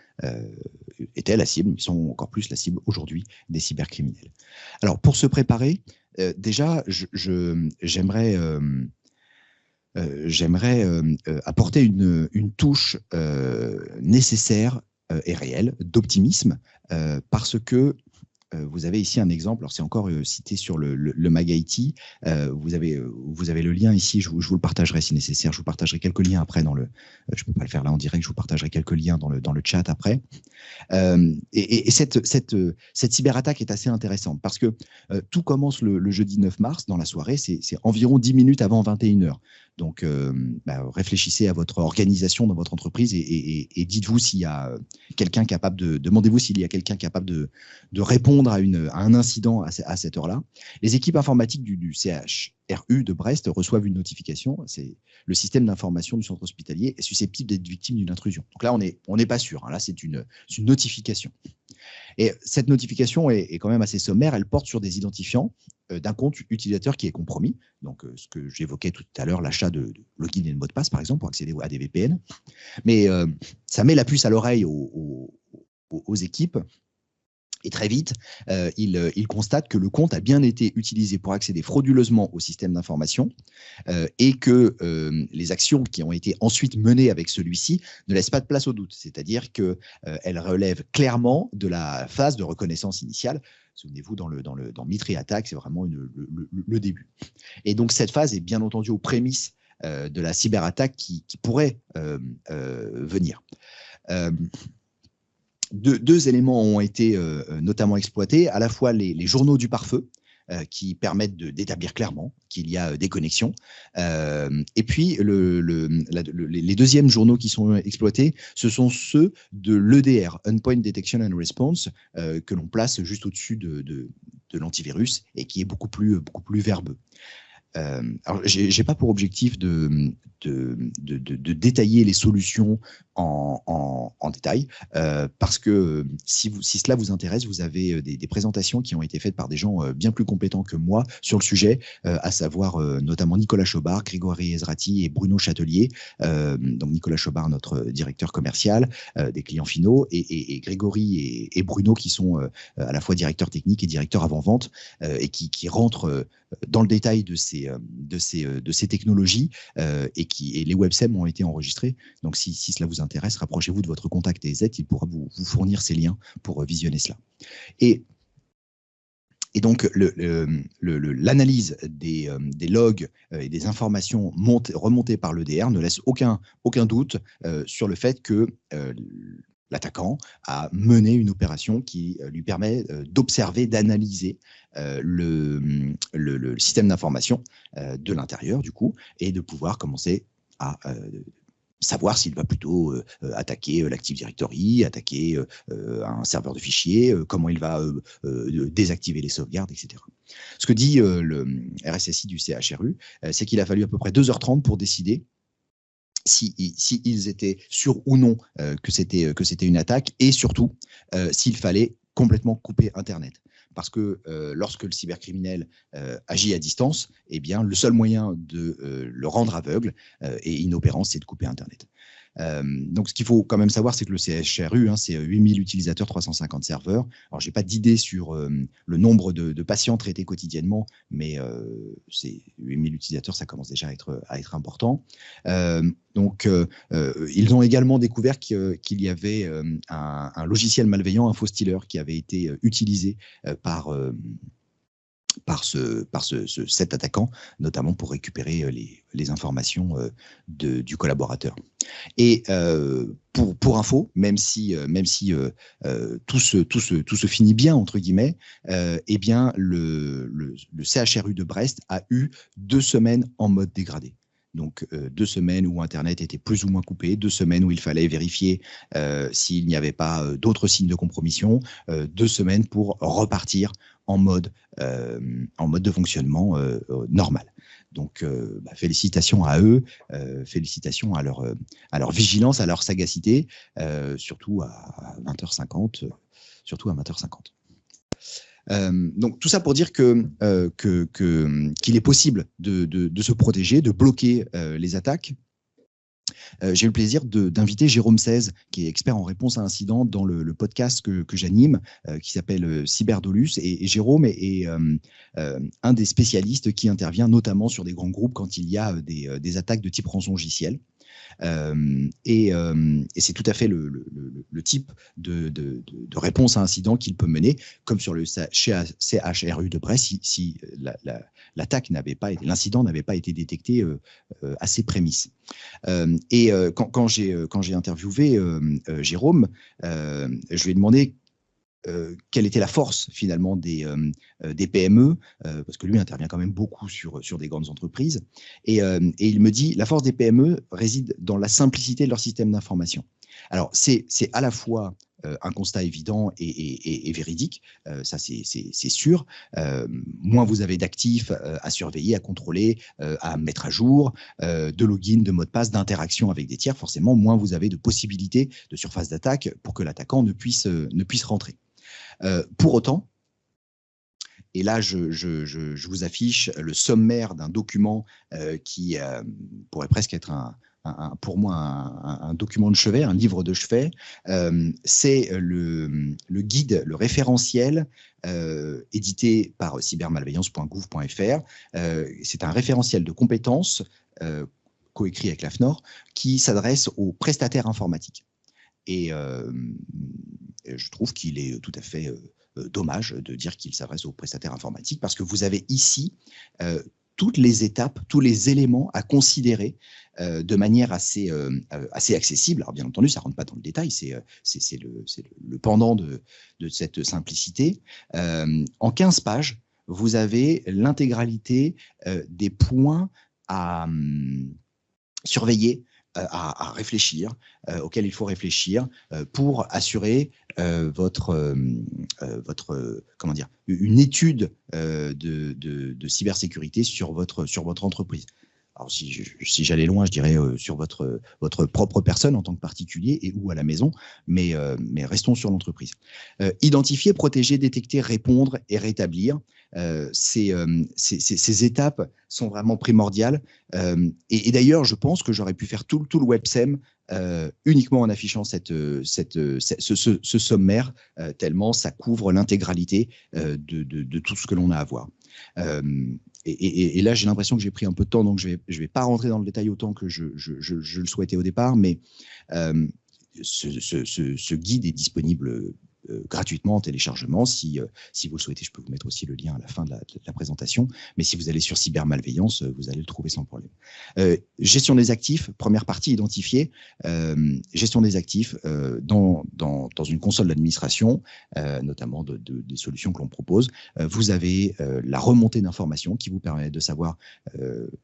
étaient la cible, mais sont encore plus la cible aujourd'hui des cybercriminels. Alors pour se préparer, déjà j'aimerais apporter une touche nécessaire et réelle d'optimisme, parce que vous avez ici un exemple. Alors c'est encore cité sur le MagIT. Vous avez le lien ici. Je vous le partagerai si nécessaire. Je vous partagerai quelques liens après dans le. Je peux pas le faire là en direct. Je vous partagerai quelques liens dans le chat après. Et cette cyberattaque est assez intéressante parce que tout commence le jeudi 9 mars dans la soirée. C'est environ 10 minutes avant 21h. Donc, réfléchissez à votre organisation dans votre entreprise et dites-vous s'il y a quelqu'un capable demandez-vous s'il y a quelqu'un capable de répondre à un incident à cette heure-là. Les équipes informatiques du CHRU de Brest reçoivent une notification. C'est le système d'information du centre hospitalier est susceptible d'être victime d'une intrusion. Donc là, on n'est pas sûr. Là, c'est une notification. Et cette notification est quand même assez sommaire. Elle porte sur des identifiants d'un compte utilisateur qui est compromis. Donc, ce que j'évoquais tout à l'heure, l'achat de login et de mot de passe, par exemple, pour accéder à des VPN. Mais ça met la puce à l'oreille aux équipes. Et très vite, il constate que le compte a bien été utilisé pour accéder frauduleusement au système d'information et que les actions qui ont été ensuite menées avec celui-ci ne laissent pas de place au doute. C'est-à-dire qu'elles relèvent clairement de la phase de reconnaissance initiale. Souvenez-vous, dans Mitre Attack, c'est vraiment le début. Et donc, cette phase est bien entendu aux prémices de la cyberattaque qui pourrait venir. Deux éléments ont été notamment exploités, à la fois les journaux du pare-feu, qui permettent d'établir clairement qu'il y a des connexions. Et puis, les deuxièmes journaux qui sont exploités, ce sont ceux de l'EDR, Endpoint Detection and Response, que l'on place juste au-dessus de l'antivirus et qui est beaucoup plus verbeux. Alors, j'ai pas pour objectif de détailler les solutions en détail, parce que si cela vous intéresse, vous avez des présentations qui ont été faites par des gens bien plus compétents que moi sur le sujet, à savoir notamment Nicolas Chobard, Grégory Ezrati et Bruno Châtelier. Donc Nicolas Chobard, notre directeur commercial des clients finaux, et Grégory et Bruno qui sont à la fois directeurs techniques et directeurs avant-vente, et qui rentrent dans le détail de ces technologies, et les websem ont été enregistrés. Donc si cela vous intéresse, rapprochez-vous de votre contact EZ, il pourra vous fournir ces liens pour visionner cela. Et donc, l'analyse des logs et des informations remontées par l'EDR ne laisse aucun doute sur le fait que l'attaquant a mené une opération qui lui permet d'observer, d'analyser le système d'information de l'intérieur, du coup, et de pouvoir commencer à savoir s'il va plutôt attaquer l'Active Directory, attaquer un serveur de fichiers, comment il va désactiver les sauvegardes, etc. Ce que dit le RSSI du CHRU, c'est qu'il a fallu à peu près 2h30 pour décider si ils étaient sûrs ou non que c'était une attaque, et surtout s'il fallait complètement couper Internet. Parce que lorsque le cybercriminel agit à distance, eh bien, le seul moyen de le rendre aveugle et inopérant, c'est de couper Internet. Donc, ce qu'il faut quand même savoir, c'est que le CHRU, c'est 8000 utilisateurs, 350 serveurs. Alors, je n'ai pas d'idée sur le nombre de patients traités quotidiennement, mais c'est 8000 utilisateurs, ça commence déjà à être important. Donc, ils ont également découvert qu'il y avait un logiciel malveillant, un faux stealer, qui avait été utilisé par cet attaquant, notamment pour récupérer les informations du collaborateur. Et pour info, même si tout se finit bien, entre guillemets, eh bien, le CHRU de Brest a eu 2 semaines en mode dégradé. Donc 2 semaines où Internet était plus ou moins coupé, 2 semaines où il fallait vérifier s'il n'y avait pas d'autres signes de compromission, 2 semaines pour repartir en mode de fonctionnement normal. Donc félicitations à eux, félicitations à leur vigilance, à leur sagacité, surtout à 20h50. Donc tout ça pour dire qu'il est possible de se protéger, de bloquer les attaques. J'ai eu le plaisir d'inviter Jérôme 16, qui est expert en réponse à incidents, dans le podcast que j'anime, qui s'appelle Cyberdolus. Et Jérôme est un des spécialistes qui intervient notamment sur des grands groupes quand il y a des attaques de type rançongiciel. Et c'est tout à fait le type de réponse à incident qu'il peut mener, comme sur le CHRU de Brest, si l'attaque l'incident n'avait pas été détecté à ses prémices. Et quand j'ai interviewé Jérôme, je lui ai demandé quelle était la force finalement des PME, parce que lui intervient quand même beaucoup sur des grandes entreprises, et il me dit la force des PME réside dans la simplicité de leur système d'information. Alors c'est à la fois un constat évident et véridique, ça c'est sûr. Moins vous avez d'actifs à surveiller, à contrôler, à mettre à jour, de login, de mots de passe, d'interaction avec des tiers, forcément, moins vous avez de possibilités de surface d'attaque pour que l'attaquant ne puisse rentrer. Pour autant, et là je vous affiche le sommaire d'un document qui pourrait presque être pour moi un document de chevet, un livre de chevet. C'est le guide, le référentiel édité par cybermalveillance.gouv.fr. C'est un référentiel de compétences coécrit avec l'AFNOR qui s'adresse aux prestataires informatiques. Et je trouve qu'il est tout à fait dommage de dire qu'il s'adresse aux prestataires informatiques, parce que vous avez ici toutes les étapes, tous les éléments à considérer de manière assez accessible. Alors bien entendu, ça ne rentre pas dans le détail, c'est le pendant de cette simplicité. En 15 pages, vous avez l'intégralité des points à surveiller, à réfléchir, auxquels il faut réfléchir pour assurer comment dire, une étude de cybersécurité sur votre entreprise. Alors, si j'allais loin, je dirais sur votre propre personne en tant que particulier et ou à la maison, mais restons sur l'entreprise. Identifier, protéger, détecter, répondre et rétablir. Ces étapes sont vraiment primordiales. Et d'ailleurs, je pense que j'aurais pu faire tout le WebSem uniquement en affichant ce sommaire, tellement ça couvre l'intégralité de tout ce que l'on a à voir. Et là, j'ai l'impression que j'ai pris un peu de temps, donc je vais pas rentrer dans le détail autant que je le souhaitais au départ, mais ce guide est disponible gratuitement en téléchargement. Si vous le souhaitez, je peux vous mettre aussi le lien à la fin de la présentation. Mais si vous allez sur cybermalveillance, vous allez le trouver sans problème. Gestion des actifs, première partie, identifier. Gestion des actifs dans une console d'administration, notamment des solutions que l'on propose. Vous avez la remontée d'informations qui vous permet de savoir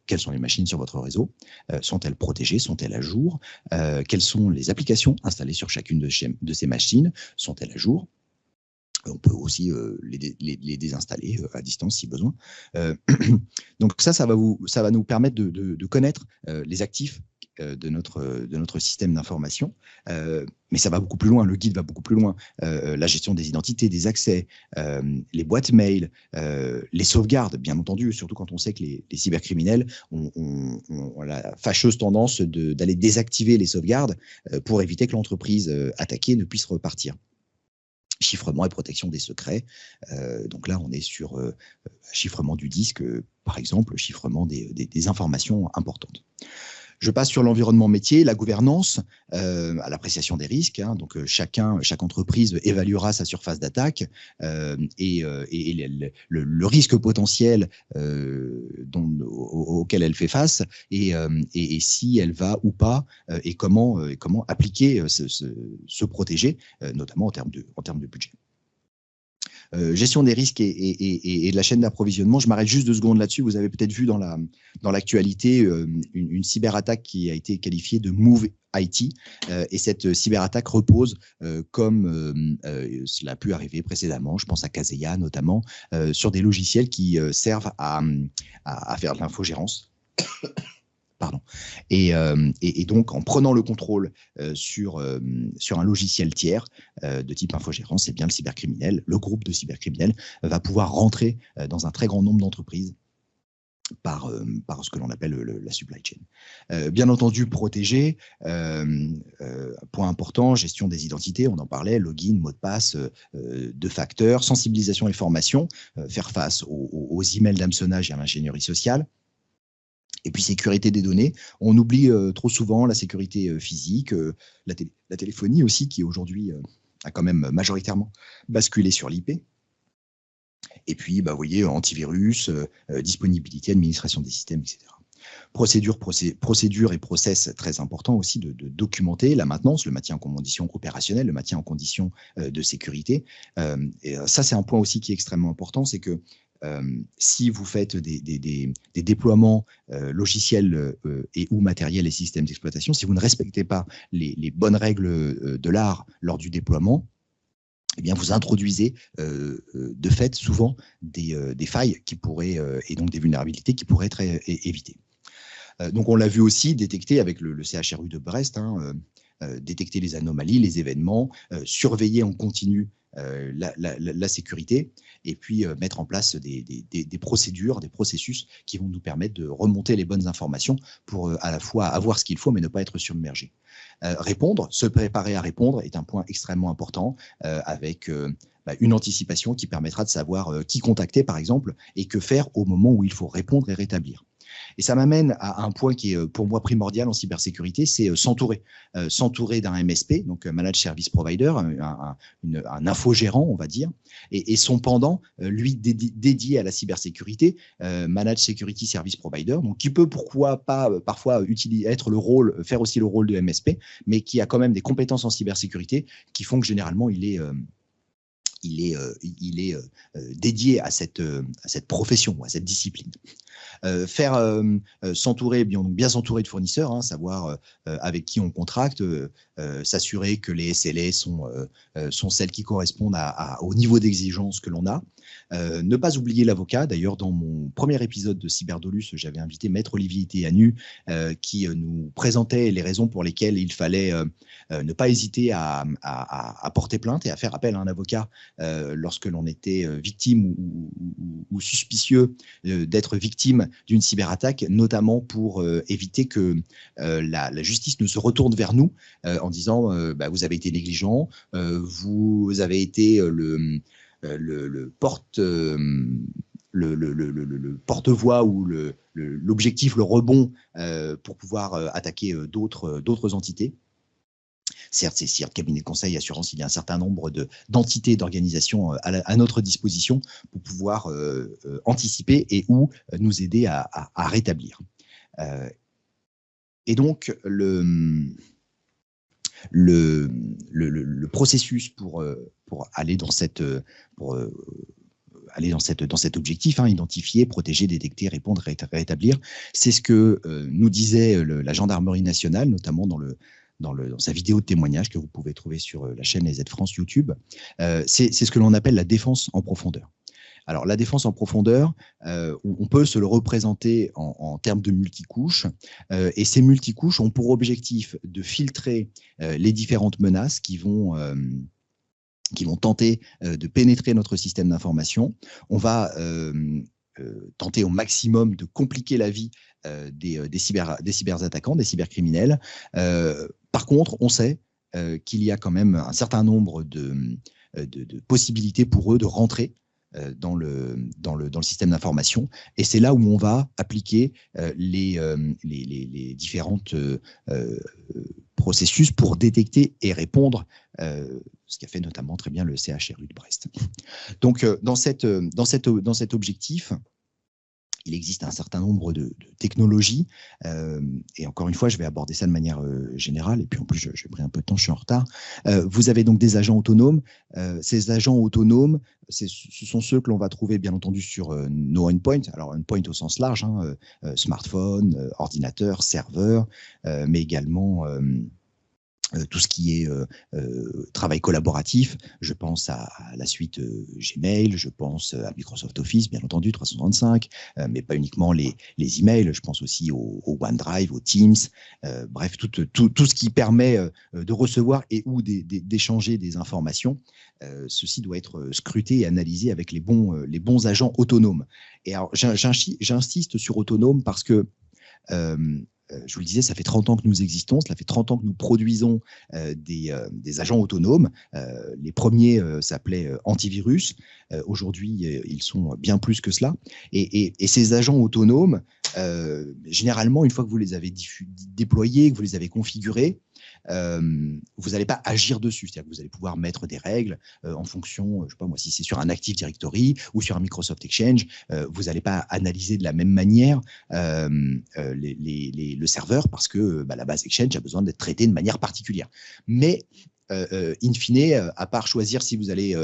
quelles sont les machines sur votre réseau. Sont-elles protégées? Sont-elles à jour? Quelles sont les applications installées sur chacune de ces machines? Sont-elles à jour? On peut aussi les désinstaller à distance si besoin. Donc ça va nous permettre de connaître les actifs de notre système d'information. Mais ça va beaucoup plus loin, le guide va beaucoup plus loin. La gestion des identités, des accès, les boîtes mail, les sauvegardes, bien entendu, surtout quand on sait que les cybercriminels ont la fâcheuse tendance d'aller désactiver les sauvegardes pour éviter que l'entreprise attaquée ne puisse repartir. Chiffrement et protection des secrets. Donc là, on est sur chiffrement du disque, par exemple, chiffrement des informations importantes. Je passe sur l'environnement métier, la gouvernance, à l'appréciation des risques. Hein, donc chaque entreprise évaluera sa surface d'attaque et le risque potentiel auquel elle fait face et si elle va ou pas et comment appliquer se protéger, notamment en termes de budget. Gestion des risques et de la chaîne d'approvisionnement. Je m'arrête juste 2 secondes là-dessus. Vous avez peut-être vu dans l'actualité une cyberattaque qui a été qualifiée de Move IT. Et cette cyberattaque repose, comme cela a pu arriver précédemment, je pense à Kaseya notamment, sur des logiciels qui servent à faire de l'infogérance. Pardon. Et donc, en prenant le contrôle sur un logiciel tiers de type infogérance, c'est bien le cybercriminel, le groupe de cybercriminels va pouvoir rentrer dans un très grand nombre d'entreprises par ce que l'on appelle la supply chain. Bien entendu, protéger, point important, gestion des identités, on en parlait, login, mot de passe, 2 facteurs, sensibilisation et formation, faire face aux emails d'hameçonnage et à l'ingénierie sociale. Et puis, sécurité des données. On oublie trop souvent la sécurité physique, la téléphonie aussi, qui aujourd'hui a quand même majoritairement basculé sur l'IP. Et puis, vous voyez, antivirus, disponibilité, administration des systèmes, etc. Procédure et process, très important aussi de documenter la maintenance, le maintien en condition opérationnelle, le maintien en condition de sécurité. Et ça, c'est un point aussi qui est extrêmement important, c'est que si vous faites des déploiements logiciels et ou matériels et systèmes d'exploitation, si vous ne respectez pas les bonnes règles de l'art lors du déploiement, eh bien, vous introduisez de fait souvent des failles qui pourraient, et donc des vulnérabilités qui pourraient être évitées. Donc on l'a vu aussi détecter avec le CHRU de Brest, détecter les anomalies, les événements, surveiller en continu la sécurité et puis mettre en place des procédures, des processus qui vont nous permettre de remonter les bonnes informations pour à la fois avoir ce qu'il faut mais ne pas être submergé. Répondre, se préparer à répondre est un point extrêmement important avec une anticipation qui permettra de savoir qui contacter par exemple et que faire au moment où il faut répondre et rétablir. Et ça m'amène à un point qui est pour moi primordial en cybersécurité, c'est s'entourer. S'entourer d'un MSP, donc Managed Service Provider, un infogérant, on va dire, et son pendant, lui, dédié à la cybersécurité, Managed Security Service Provider, donc qui peut pourquoi pas parfois faire aussi le rôle de MSP, mais qui a quand même des compétences en cybersécurité qui font que généralement il est il est dédié à cette profession, à cette discipline. S'entourer, bien s'entourer de fournisseurs, hein, savoir avec qui on contracte, s'assurer que les SLA sont celles qui correspondent au niveau d'exigence que l'on a. Ne pas oublier l'avocat. D'ailleurs, dans mon premier épisode de Cyberdolus, j'avais invité Maître Olivier Théanu qui nous présentait les raisons pour lesquelles il fallait ne pas hésiter à porter plainte et à faire appel à un avocat lorsque l'on était victime ou suspicieux d'être victime d'une cyberattaque, notamment pour éviter que la justice ne se retourne vers nous en disant vous avez été négligent, vous avez été le porte-voix ou l'objectif, le rebond pour pouvoir attaquer d'autres entités. Certes, c'est CIRT, cabinet de conseil, assurance, il y a un certain nombre d'entités, d'organisations à notre disposition pour pouvoir anticiper et ou nous aider à rétablir. Et donc, le processus pour aller dans dans cet objectif, hein, identifier, protéger, détecter, répondre, rétablir, c'est ce que nous disait la gendarmerie nationale, notamment dans sa vidéo de témoignage que vous pouvez trouver sur la chaîne Les Aides France YouTube. C'est ce que l'on appelle la défense en profondeur. Alors, la défense en profondeur, on peut se le représenter en termes de multicouches. Et ces multicouches ont pour objectif de filtrer les différentes menaces qui vont tenter de pénétrer notre système d'information. On va tenter au maximum de compliquer la vie des cyberattaquants, des cybercriminels. Par contre, on sait qu'il y a quand même un certain nombre de possibilités pour eux de rentrer dans le système d'information. Et c'est là où on va appliquer les différentes processus pour détecter et répondre, ce qu'a fait notamment très bien le CHRU de Brest. Donc, dans cet objectif, il existe un certain nombre de technologies, et encore une fois, je vais aborder ça de manière générale, et puis en plus, j'ai pris un peu de temps, je suis en retard. Vous avez donc des agents autonomes. Ces agents autonomes, ce sont ceux que l'on va trouver, bien entendu, sur nos endpoints. Alors, endpoint au sens large, hein, smartphone, ordinateur, serveur, mais également tout ce qui est travail collaboratif. Je pense à la suite Gmail, je pense à Microsoft Office, bien entendu, 365, mais pas uniquement les emails, je pense aussi au OneDrive, au Teams, bref, tout ce qui permet de recevoir et ou d'échanger des informations. Ceci doit être scruté et analysé avec les bons agents autonomes. Et alors, j'insiste sur autonome parce que je vous le disais, ça fait 30 ans que nous existons, cela fait 30 ans que nous produisons des agents autonomes. Les premiers s'appelaient antivirus. Aujourd'hui, ils sont bien plus que cela. Et ces agents autonomes, généralement, une fois que vous les avez déployés, que vous les avez configurés, vous n'allez pas agir dessus, c'est-à-dire que vous allez pouvoir mettre des règles en fonction, je ne sais pas moi, si c'est sur un Active Directory ou sur un Microsoft Exchange, vous n'allez pas analyser de la même manière le serveur parce que la base Exchange a besoin d'être traitée de manière particulière. Mais in fine, à part choisir si vous allez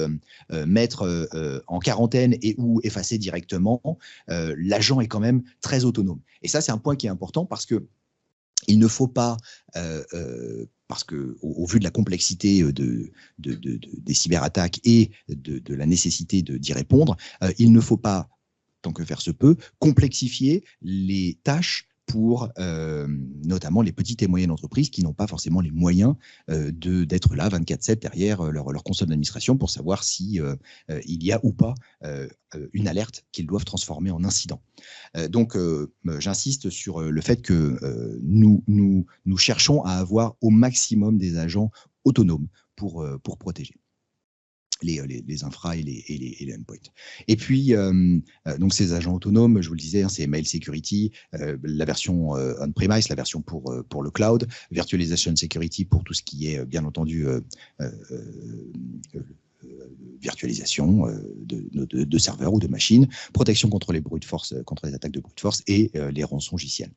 mettre en quarantaine et ou effacer directement, l'agent est quand même très autonome. Et ça, c'est un point qui est important parce que il ne faut pas, parce qu'au vu de la complexité des cyberattaques et de la nécessité d'y répondre, il ne faut pas, tant que faire se peut, complexifier les tâches pour notamment les petites et moyennes entreprises qui n'ont pas forcément les moyens d'être là 24/7 derrière leur console d'administration pour savoir si il y a ou pas une alerte qu'ils doivent transformer en incident. Donc, j'insiste sur le fait que nous cherchons à avoir au maximum des agents autonomes pour protéger les infras et les endpoints. Et puis, donc ces agents autonomes, je vous le disais, hein, c'est Mail Security, la version on-premise, la version pour le cloud, Virtualization Security pour tout ce qui est, bien entendu, virtualisation de serveurs ou de machines, protection contre les brute force, contre les attaques de brute force et les rançongiciels.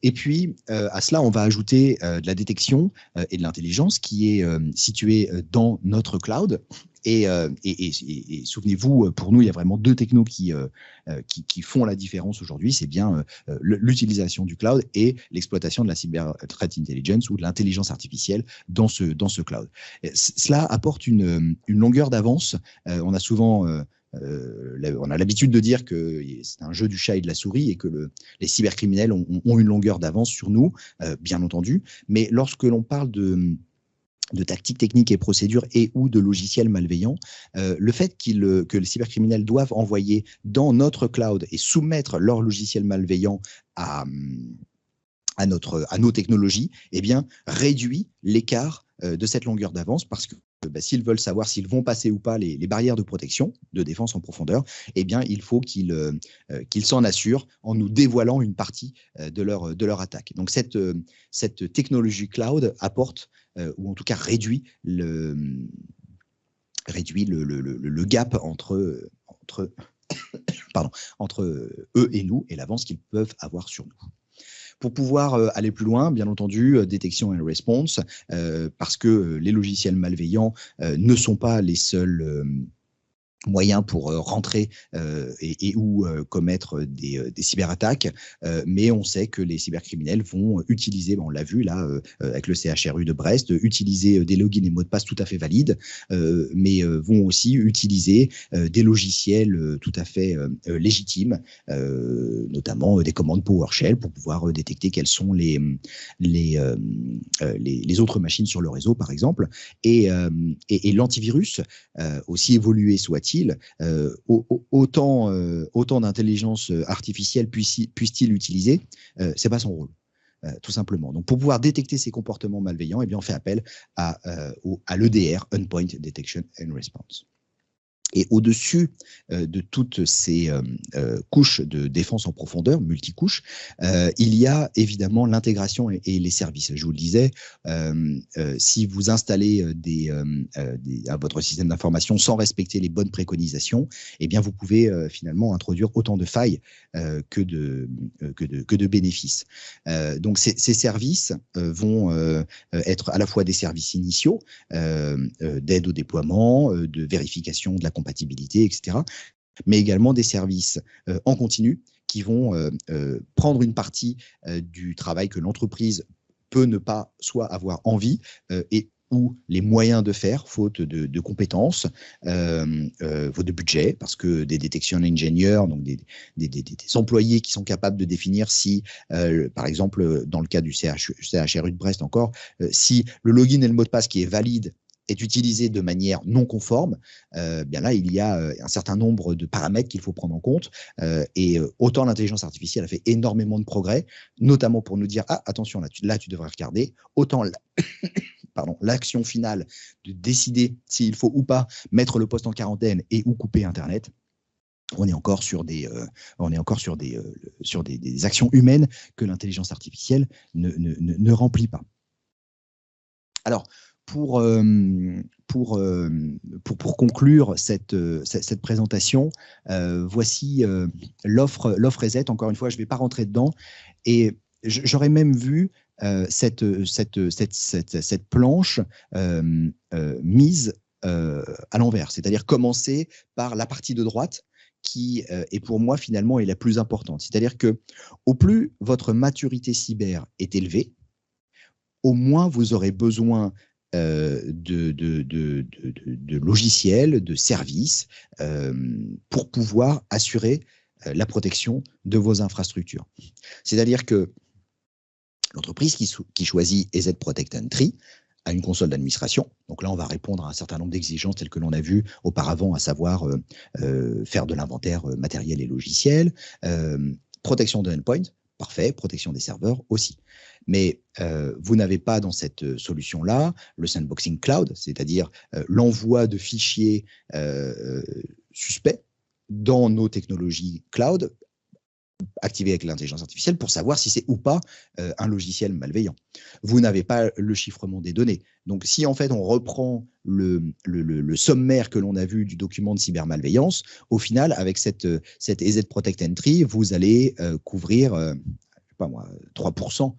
Et puis, à cela, on va ajouter de la détection et de l'intelligence qui est située dans notre cloud. Et souvenez-vous, pour nous, il y a vraiment deux technos qui font la différence aujourd'hui. C'est bien l'utilisation du cloud et l'exploitation de la cyber threat intelligence ou de l'intelligence artificielle dans ce cloud. Cela apporte une longueur d'avance. On a souvent on a l'habitude de dire que c'est un jeu du chat et de la souris et que les cybercriminels ont une longueur d'avance sur nous, bien entendu. Mais lorsque l'on parle de tactiques techniques et procédures et ou de logiciels malveillants, le fait que les cybercriminels doivent envoyer dans notre cloud et soumettre leurs logiciels malveillants à nos technologies, eh bien, réduit l'écart de cette longueur d'avance parce que s'ils veulent savoir s'ils vont passer ou pas les barrières de protection, de défense en profondeur, eh bien, il faut qu'ils s'en assurent en nous dévoilant une partie de leur attaque. Donc, cette technologie cloud apporte, ou en tout cas réduit le gap entre eux et nous et l'avance qu'ils peuvent avoir sur nous. Pour pouvoir aller plus loin, bien entendu, détection et response, parce que les logiciels malveillants ne sont pas les seuls moyens pour rentrer ou commettre des cyberattaques, mais on sait que les cybercriminels vont utiliser, on l'a vu là avec le CHRU de Brest, utiliser des logins et mots de passe tout à fait valides, mais vont aussi utiliser des logiciels tout à fait légitimes, notamment des commandes PowerShell pour pouvoir détecter quelles sont les autres machines sur le réseau, par exemple. Et l'antivirus, aussi évolué soit-il, autant d'intelligence artificielle puisse-t-il utiliser, c'est pas son rôle, tout simplement. Donc, pour pouvoir détecter ces comportements malveillants, eh bien, on fait appel à l'EDR, Endpoint Detection and Response. Et au-dessus de toutes ces couches de défense en profondeur, multicouches, il y a évidemment l'intégration et les services. Je vous le disais, si vous installez à votre système d'information sans respecter les bonnes préconisations, eh bien vous pouvez finalement introduire autant de failles que de bénéfices. Donc ces services vont être à la fois des services initiaux, d'aide au déploiement, de vérification de la compatibilité, etc., mais également des services en continu qui vont prendre une partie du travail que l'entreprise peut ne pas soit avoir envie ou les moyens de faire, faute de compétences, faute de budget, parce que des detection engineers, donc des employés qui sont capables de définir si, par exemple, dans le cas du CHRU de Brest encore, si le login et le mot de passe qui est valide est utilisé de manière non conforme, bien là, il y a un certain nombre de paramètres qu'il faut prendre en compte. Et autant l'intelligence artificielle a fait énormément de progrès, notamment pour nous dire « Ah, attention, là tu devrais regarder », autant l'action finale de décider s'il faut ou pas mettre le poste en quarantaine et ou couper Internet, on est encore sur des actions humaines que l'intelligence artificielle ne remplit pas. Alors, pour conclure cette présentation, voici l'offre EZ. Encore une fois, je ne vais pas rentrer dedans. Et j'aurais même vu cette planche mise à l'envers, c'est-à-dire commencer par la partie de droite qui est pour moi finalement est la plus importante. C'est-à-dire que au plus votre maturité cyber est élevée, au moins vous aurez besoin de logiciels, de services pour pouvoir assurer la protection de vos infrastructures. C'est-à-dire que l'entreprise qui choisit EZ Protect and Tree a une console d'administration. Donc là, on va répondre à un certain nombre d'exigences telles que l'on a vu auparavant, à savoir faire de l'inventaire matériel et logiciel, protection de endpoint, parfait, protection des serveurs aussi. Mais vous n'avez pas dans cette solution-là le sandboxing cloud, c'est-à-dire l'envoi de fichiers suspects dans nos technologies cloud activées avec l'intelligence artificielle pour savoir si c'est ou pas un logiciel malveillant. Vous n'avez pas le chiffrement des données. Donc, si en fait on reprend le sommaire que l'on a vu du document de cybermalveillance, au final, avec cette EZ Protect and Tree, vous allez couvrir, je sais pas moi, 3%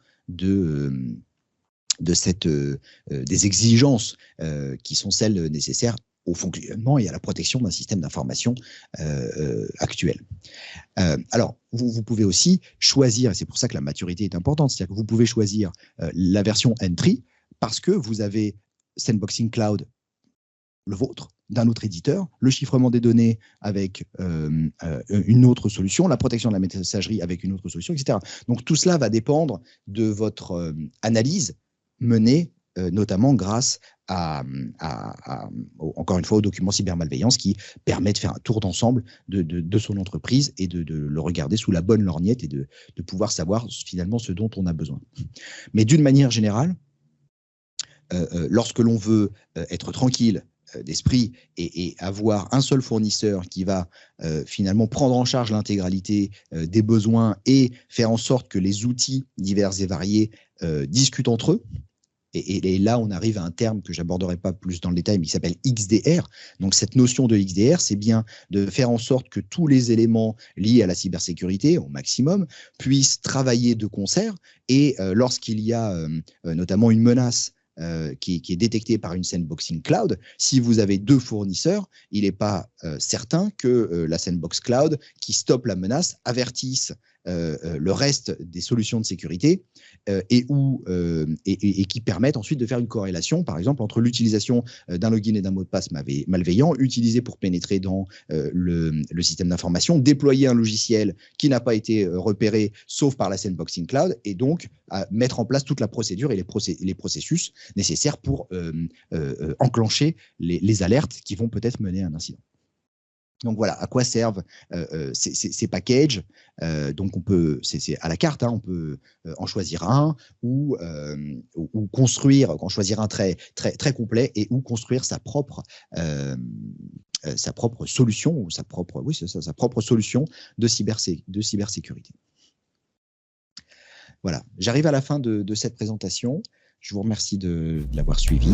des exigences qui sont celles nécessaires au fonctionnement et à la protection d'un système d'information actuel. Alors, vous pouvez aussi choisir, et c'est pour ça que la maturité est importante, c'est-à-dire que vous pouvez choisir la version entry parce que vous avez Sandboxing Cloud, le vôtre, d'un autre éditeur, le chiffrement des données avec une autre solution, la protection de la messagerie avec une autre solution, etc. Donc tout cela va dépendre de votre analyse menée notamment grâce encore une fois, au document cybermalveillance qui permet de faire un tour d'ensemble de son entreprise et de le regarder sous la bonne lorgnette et de pouvoir savoir finalement ce dont on a besoin. Mais d'une manière générale, lorsque l'on veut être tranquille d'esprit et avoir un seul fournisseur qui va finalement prendre en charge l'intégralité des besoins et faire en sorte que les outils divers et variés discutent entre eux. Et là, on arrive à un terme que j'aborderai pas plus dans le détail, mais qui s'appelle XDR. Donc, cette notion de XDR, c'est bien de faire en sorte que tous les éléments liés à la cybersécurité, au maximum, puissent travailler de concert. Et lorsqu'il y a notamment une menace qui est détecté par une sandboxing cloud, si vous avez deux fournisseurs, il n'est pas certain que la sandbox cloud qui stoppe la menace avertisse le reste des solutions de sécurité et qui permettent ensuite de faire une corrélation, par exemple, entre l'utilisation d'un login et d'un mot de passe malveillant, utilisé pour pénétrer dans le système d'information, déployer un logiciel qui n'a pas été repéré, sauf par la sandboxing cloud, et donc à mettre en place toute la procédure et les processus nécessaires pour enclencher les alertes qui vont peut-être mener à un incident. Donc voilà, à quoi servent ces packages. Donc c'est à la carte, hein, on peut en choisir un ou construire, en choisir un très complet et ou construire sa propre solution ou sa propre solution de cybersécurité. Voilà, j'arrive à la fin de cette présentation. Je vous remercie de l'avoir suivi.